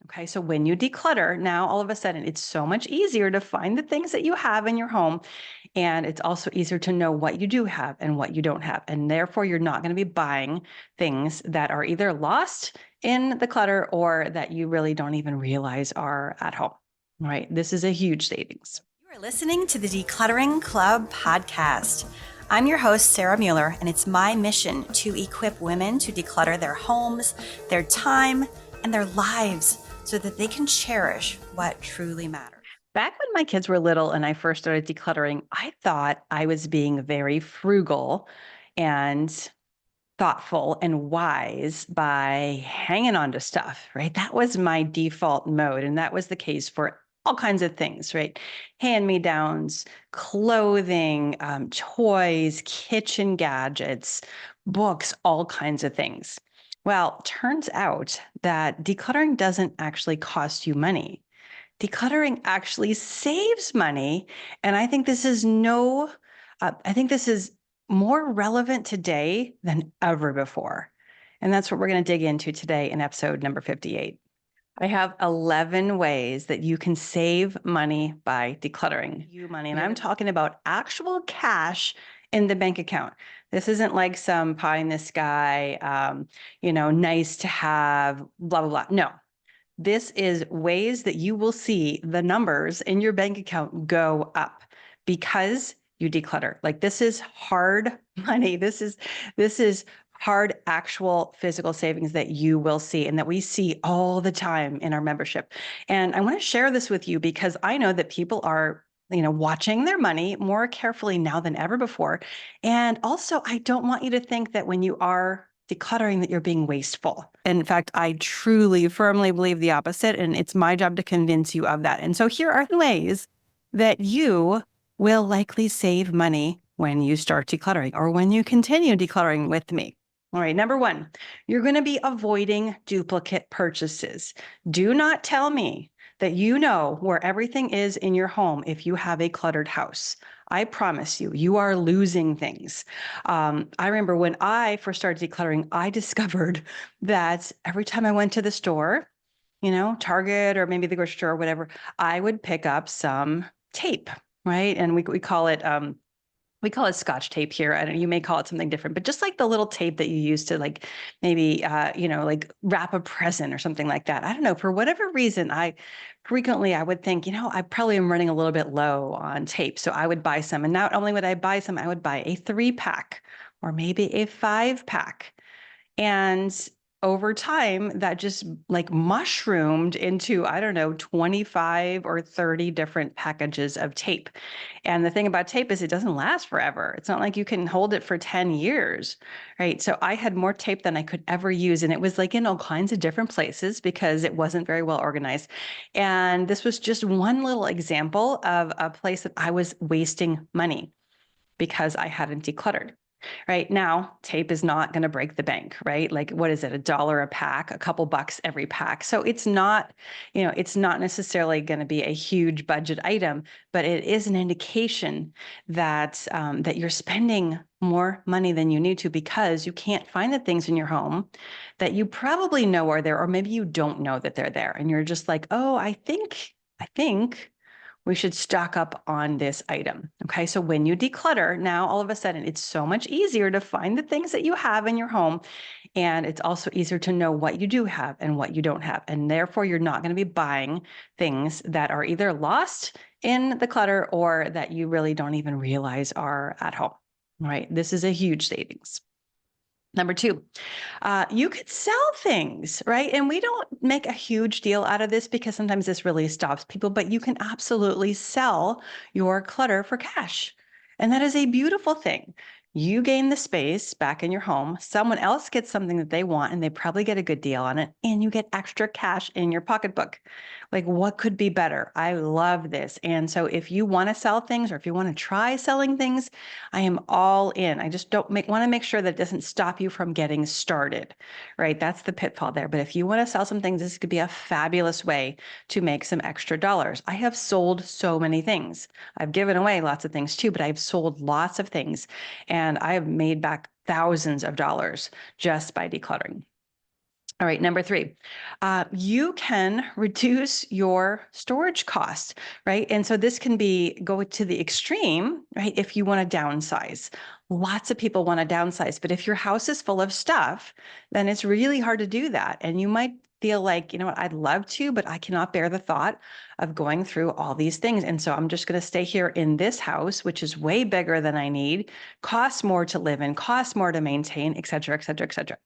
Okay, so when you declutter, now all of a sudden it's so much easier to find the things that you have in your home. And it's also easier to know what you do have and what you don't have. And therefore, you're not going to be buying things that are either lost in the clutter or that you really don't even realize are at home. Right? This is a huge savings. You are listening to the Decluttering Club podcast. I'm your host, Sarah Mueller, and it's my mission to equip women to declutter their homes, their time, and their lives so that they can cherish what truly matters. Back when my kids were little and I first started decluttering, I thought I was being very frugal and thoughtful and wise by hanging on to stuff, right? That was my default mode. And that was the case for all kinds of things, right? Hand-me-downs, clothing, toys, kitchen gadgets, books, all kinds of things. Well, turns out that decluttering doesn't actually cost you money. Decluttering actually saves money. And I think this is more relevant today than ever before. And that's what we're going to dig into today in episode number 58. I have 11 ways that you can save money by decluttering. And I'm talking about actual cash in the bank account. This isn't like some pie in the sky, nice to have, blah, blah, blah. No, this is ways that you will see the numbers in your bank account go up because you declutter. Like, this is hard money. This is hard, actual physical savings that you will see and that we see all the time in our membership. And I want to share this with you because I know that people are watching their money more carefully now than ever before. And also, I don't want you to think that when you are decluttering that you're being wasteful. In fact, I truly, firmly believe the opposite, and it's my job to convince you of that. And so here are the ways that you will likely save money when you start decluttering or when you continue decluttering with me. All right, number one, you're going to be avoiding duplicate purchases. Do not tell me that you know where everything is in your home if you have a cluttered house. I promise you, you are losing things. I remember when I first started decluttering, I discovered that every time I went to the store, Target or maybe the grocery store or whatever, I would pick up some tape, right? And we call it Scotch tape here. I don't, you may call it something different, but just like the little tape that you use to maybe, like wrap a present or something like that. I don't know, for whatever reason, I would think, I probably am running a little bit low on tape. So I would buy some. And not only would I buy some, I would buy a 3-pack or maybe a 5-pack. And over time, that just mushroomed into, 25 or 30 different packages of tape. And the thing about tape is it doesn't last forever. It's not like you can hold it for 10 years, right? So I had more tape than I could ever use. And it was in all kinds of different places because it wasn't very well organized. And this was just one little example of a place that I was wasting money because I hadn't decluttered. Right now, tape is not going to break the bank, right? Like, what is it? $1 a pack, a couple bucks every pack. So it's not necessarily going to be a huge budget item, but it is an indication that that you're spending more money than you need to because you can't find the things in your home that you probably know are there, or maybe you don't know that they're there, and you're just like, oh, I think we should stock up on this item. Okay, so when you declutter, now all of a sudden it's so much easier to find the things that you have in your home. And it's also easier to know what you do have and what you don't have. And therefore, you're not going to be buying things that are either lost in the clutter or that you really don't even realize are at home. Right? This is a huge savings. Number two, you could sell things, right? And we don't make a huge deal out of this because sometimes this really stops people, but you can absolutely sell your clutter for cash. And that is a beautiful thing. You gain the space back in your home. Someone else gets something that they want and they probably get a good deal on it. And you get extra cash in your pocketbook. Like, what could be better? I love this. And so if you want to sell things or if you want to try selling things, I am all in. I just want to make sure that it doesn't stop you from getting started, right? That's the pitfall there. But if you want to sell some things, this could be a fabulous way to make some extra dollars. I have sold so many things. I've given away lots of things too, but I've sold lots of things. And I have made back thousands of dollars just by decluttering. All right, number three, you can reduce your storage costs, right? And so this can be go to the extreme, right? If you want to downsize, lots of people want to downsize, but if your house is full of stuff, then it's really hard to do that. And you might feel like, you know what, I'd love to, but I cannot bear the thought of going through all these things. And so I'm just going to stay here in this house, which is way bigger than I need, costs more to live in, costs more to maintain, et cetera, et cetera, et cetera.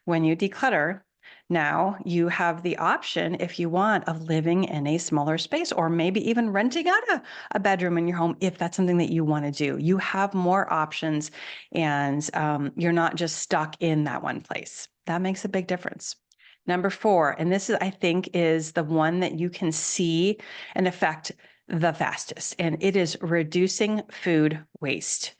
When you declutter, now you have the option, if you want, of living in a smaller space or maybe even renting out a bedroom in your home if that's something that you want to do. You have more options and you're not just stuck in that one place. That makes a big difference. Number four, and this is, I think, is the one that you can see and affect the fastest, and it is reducing food waste.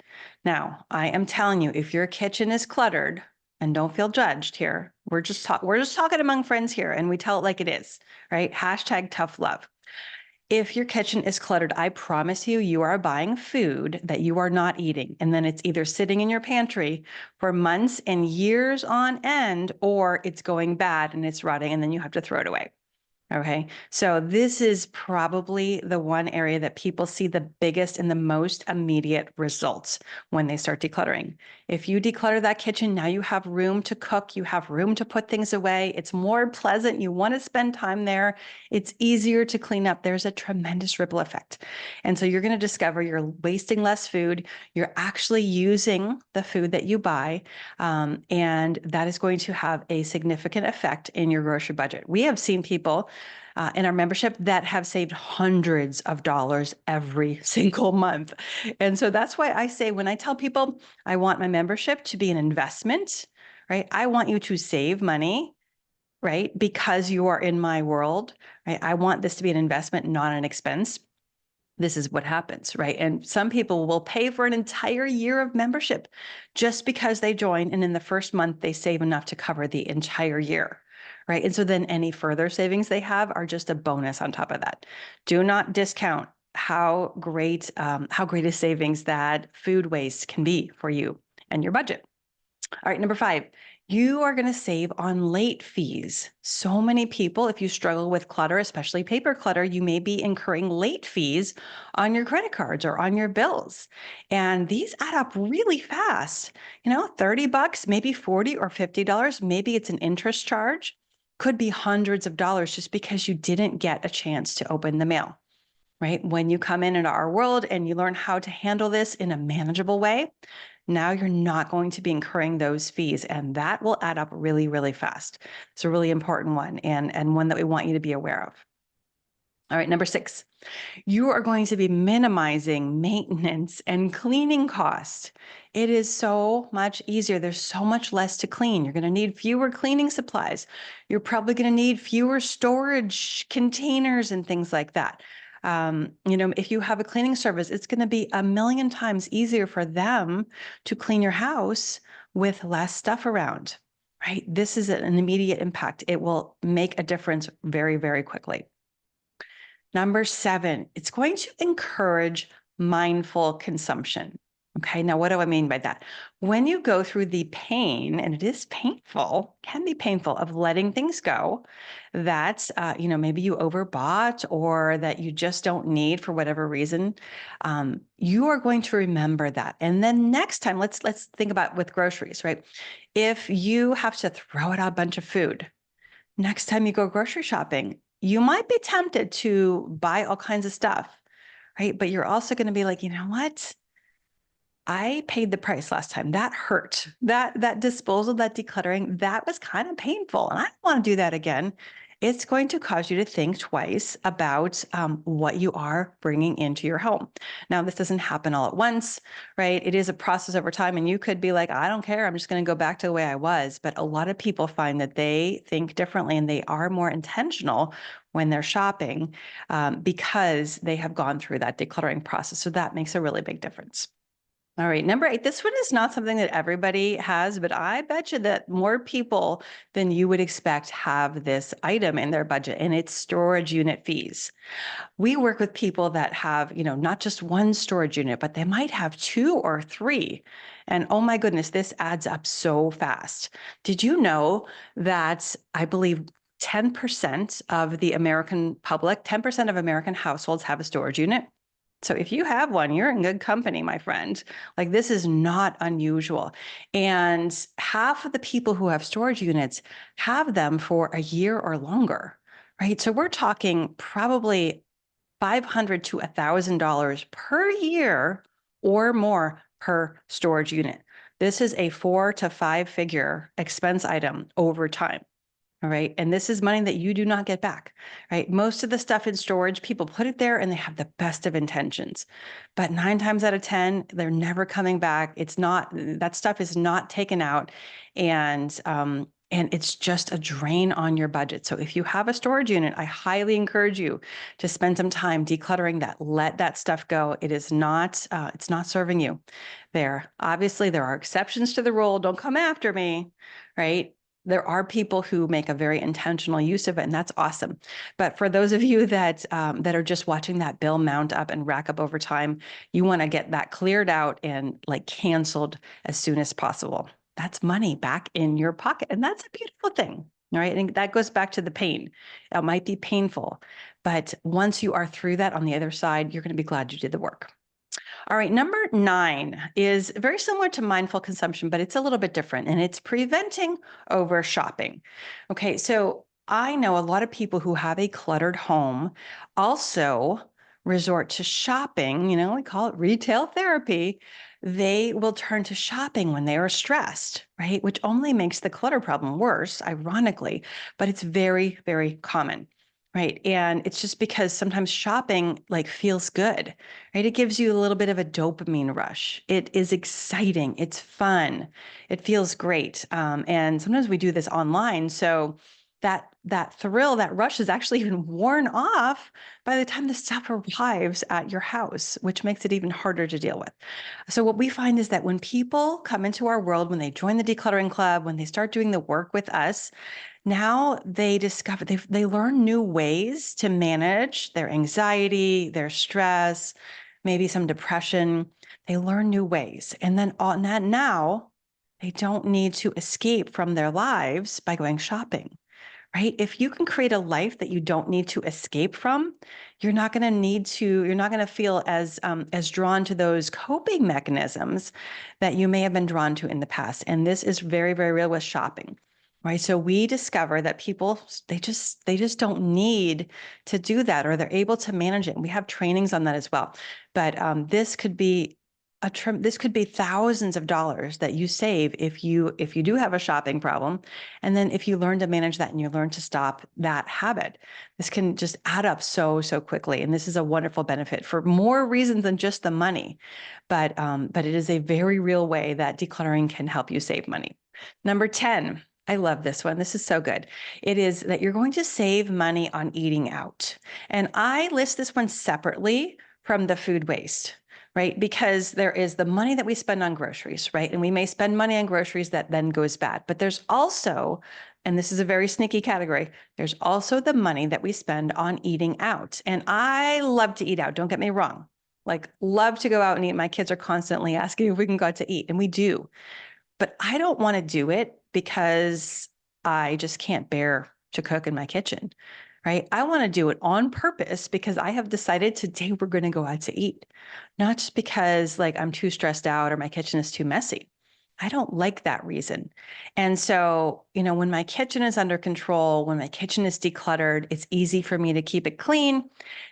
Now, I am telling you, if your kitchen is cluttered, and don't feel judged here. We're just talking among friends here, and we tell it like it is, right? Hashtag tough love. If your kitchen is cluttered, I promise you, you are buying food that you are not eating. And then it's either sitting in your pantry for months and years on end, or it's going bad and it's rotting, and then you have to throw it away. Okay, so this is probably the one area that people see the biggest and the most immediate results when they start decluttering. If you declutter that kitchen, now you have room to cook, you have room to put things away. It's more pleasant. You want to spend time there. It's easier to clean up. There's a tremendous ripple effect. And so you're going to discover you're wasting less food. You're actually using the food that you buy. And that is going to have a significant effect in your grocery budget. We have seen people in our membership that have saved hundreds of dollars every single month. And so that's why I say, when I tell people I want my membership to be an investment, right? I want you to save money, right? Because you are in my world, right? I want this to be an investment, not an expense. This is what happens, right? And some people will pay for an entire year of membership just because they join. And in the first month, they save enough to cover the entire year, right? And so then any further savings they have are just a bonus on top of that. Do not discount how great a savings that food waste can be for you and your budget. All right, number five, you are going to save on late fees. So many people, if you struggle with clutter, especially paper clutter, you may be incurring late fees on your credit cards or on your bills. And these add up really fast. You know, $30, maybe $40 or $50, maybe it's an interest charge, could be hundreds of dollars just because you didn't get a chance to open the mail. Right? When you come into our world and you learn how to handle this in a manageable way, now you're not going to be incurring those fees, and that will add up really, really fast. It's a really important one, and one that we want you to be aware of. All right, number six, you are going to be minimizing maintenance and cleaning costs. It is so much easier. There's so much less to clean. You're going to need fewer cleaning supplies. You're probably going to need fewer storage containers and things like that. If you have a cleaning service, it's going to be a million times easier for them to clean your house with less stuff around, right? This is an immediate impact. It will make a difference very, very quickly. Number seven, it's going to encourage mindful consumption. Okay, now what do I mean by that? When you go through the pain, and it is painful, can be painful, of letting things go that, maybe you overbought or that you just don't need for whatever reason, you are going to remember that. And then next time, let's think about with groceries, right? If you have to throw out a bunch of food, next time you go grocery shopping, you might be tempted to buy all kinds of stuff, right? But you're also going to be like, you know what? I paid the price last time. That hurt. That disposal, that decluttering, that was kind of painful. And I don't want to do that again. It's going to cause you to think twice about what you are bringing into your home. Now, this doesn't happen all at once, right? It is a process over time. And you could be like, I don't care. I'm just going to go back to the way I was. But a lot of people find that they think differently and they are more intentional when they're shopping because they have gone through that decluttering process. So that makes a really big difference. All right, number 8. This one is not something that everybody has, but I bet you that more people than you would expect have this item in their budget, and it's storage unit fees. We work with people that have, not just one storage unit, but they might have 2 or 3. And oh my goodness, this adds up so fast. Did you know that I believe 10% of the American public, 10% of American households have a storage unit? So if you have one, you're in good company, my friend. Like, this is not unusual. And half of the people who have storage units have them for a year or longer, right? So we're talking probably $500 to $1,000 per year or more per storage unit. This is a 4 to 5 figure expense item over time. All right. And this is money that you do not get back, right? Most of the stuff in storage, people put it there and they have the best of intentions. But 9 times out of 10, they're never coming back. That stuff is not taken out. And it's just a drain on your budget. So if you have a storage unit, I highly encourage you to spend some time decluttering that. Let that stuff go. It's not serving you there. Obviously, there are exceptions to the rule. Don't come after me, right? There are people who make a very intentional use of it, and that's awesome. But for those of you that are just watching that bill mount up and rack up over time, you want to get that cleared out and like canceled as soon as possible. That's money back in your pocket, and that's a beautiful thing. All right, and that goes back to the pain. It might be painful, but once you are through that on the other side, you're going to be glad you did the work. All right, number 9 is very similar to mindful consumption, but it's a little bit different, and it's preventing over shopping. Okay, so I know a lot of people who have a cluttered home also resort to shopping. We call it retail therapy. They will turn to shopping when they are stressed, right? Which only makes the clutter problem worse, ironically, but it's very, very common. Right. And it's just because sometimes shopping like feels good, right? It gives you a little bit of a dopamine rush. It is exciting. It's fun. It feels great. And sometimes we do this online. So that thrill, that rush is actually even worn off by the time the stuff arrives at your house, which makes it even harder to deal with. So what we find is that when people come into our world, when they join the decluttering club, when they start doing the work with us, now they discover they learn new ways to manage their anxiety, their stress, maybe some depression. They learn new ways. And then on that, now they don't need to escape from their lives by going shopping, right? If you can create a life that you don't need to escape from, you're not going to feel as drawn to those coping mechanisms that you may have been drawn to in the past. And this is very, very real with shopping. Right. So we discover that people, they just don't need to do that, or they're able to manage it. And we have trainings on that as well. But this could be thousands of dollars that you save if you do have a shopping problem. And then if you learn to manage that and you learn to stop that habit, this can just add up so quickly. And this is a wonderful benefit for more reasons than just the money. But it is a very real way that decluttering can help you save money. Number 10. I love this one. This is so good. It is that you're going to save money on eating out. And I list this one separately from the food waste, right? Because there is the money that we spend on groceries, right? And we may spend money on groceries that then goes bad. But there's also, and this is a very sneaky category, there's also the money that we spend on eating out. And I love to eat out, don't get me wrong. Like, love to go out and eat. My kids are constantly asking if we can go out to eat, and we do. But I don't want to do it because I just can't bear to cook in my kitchen, right? I want to do it on purpose because I have decided today we're going to go out to eat, not just because like I'm too stressed out or my kitchen is too messy. I don't like that reason. And so, when my kitchen is under control, when my kitchen is decluttered, it's easy for me to keep it clean.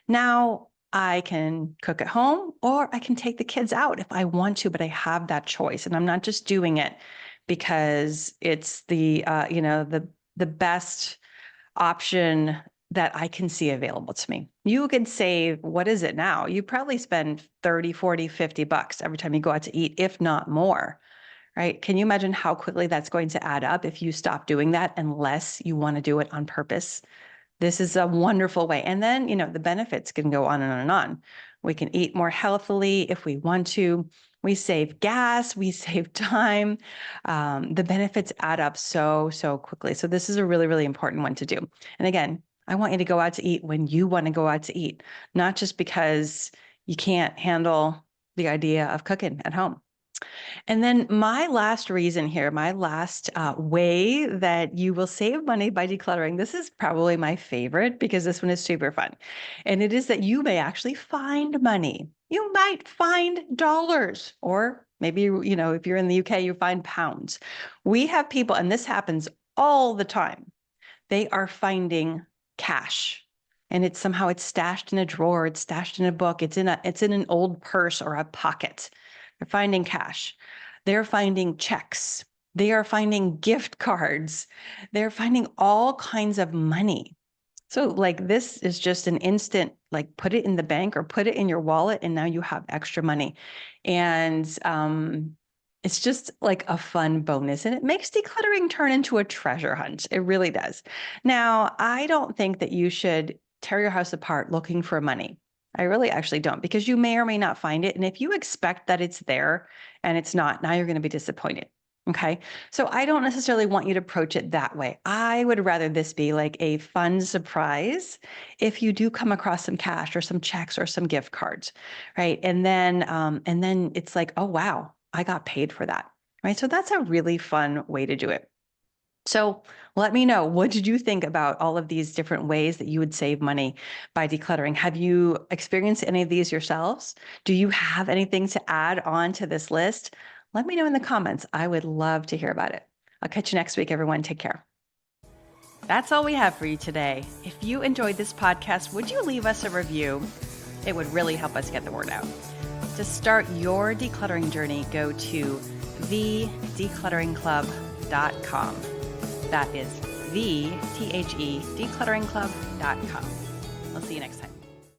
Now I can cook at home, or I can take the kids out if I want to, but I have that choice. And I'm not just doing it because it's the best option that I can see available to me. You could save, what is it now? You probably spend 30, 40, 50 bucks every time you go out to eat, if not more, right? Can you imagine how quickly that's going to add up if you stop doing that, unless you want to do it on purpose? This is a wonderful way. And then, the benefits can go on and on and on. We can eat more healthily if we want to. We save gas, we save time. The benefits add up so quickly. So this is a really, really important one to do. And again, I want you to go out to eat when you want to go out to eat, not just because you can't handle the idea of cooking at home. And then my last reason here, my last way that you will save money by decluttering, this is probably my favorite because this one is super fun. And it is that you may actually find money. You might find dollars, or maybe, if you're in the UK, you find pounds. We have people, and this happens all the time. They are finding cash. And it's stashed in a drawer, it's stashed in a book, it's in an old purse or a pocket. They're finding cash. They're finding checks. They are finding gift cards. They're finding all kinds of money. So like this is just an instant, like put it in the bank or put it in your wallet and now you have extra money. And it's just like a fun bonus and it makes decluttering turn into a treasure hunt. It really does. Now, I don't think that you should tear your house apart looking for money. I really actually don't, because you may or may not find it. And if you expect that it's there and it's not, now you're going to be disappointed. Okay. So I don't necessarily want you to approach it that way. I would rather this be like a fun surprise if you do come across some cash or some checks or some gift cards, right? And then it's like, oh, wow, I got paid for that, right? So that's a really fun way to do it. So let me know, what did you think about all of these different ways that you would save money by decluttering? Have you experienced any of these yourselves? Do you have anything to add on to this list? Let me know in the comments. I would love to hear about it. I'll catch you next week, everyone. Take care. That's all we have for you today. If you enjoyed this podcast, would you leave us a review? It would really help us get the word out. To start your decluttering journey, go to thedeclutteringclub.com. That is declutteringclub.com. We'll see you next time.